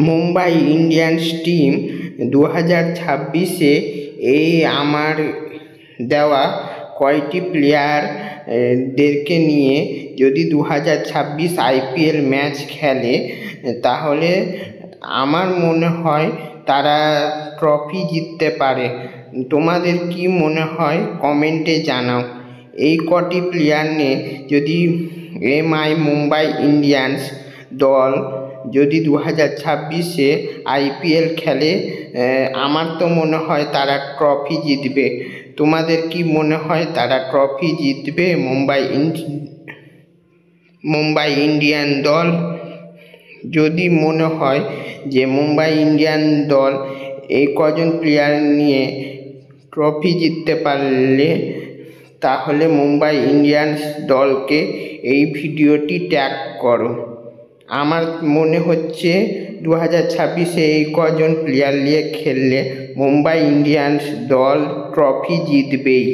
Mumbai Indians team 2026-এ এই আমার দেওয়া কয়টি প্লেয়ার দেরকে নিয়ে যদি 2026 IPL ম্যাচ খেলে তাহলে আমার মনে হয় তারা ট্রফি জিততে পারে। তোমাদের কি মনে হয় কমেন্টে জানাও। এই কটি প্লেয়ার নিয়ে যদি মুম্বাই ইন্ডিয়ান্স দল যদি 2026-এ IPL খেলে আমার তো মনে হয় তারা ট্রফি জিতবে। তোমাদের কি মনে হয় তারা ট্রফি জিতবে মুম্বাই ইন্ডিয়ান দল? যদি মনে হয় যে মুম্বাই ইন্ডিয়ান দল এই কজন প্লেয়ার নিয়ে ট্রফি জিততে পারলে তাহলে মুম্বাই ইন্ডিয়ান্স দলকে এই ভিডিওটি ট্যাগ করো। আমার মনে হচ্ছে 2026-এ এই কজন প্লেয়ার নিয়ে খেললে মুম্বাই ইন্ডিয়ান্স দল ট্রফি জিতবেই।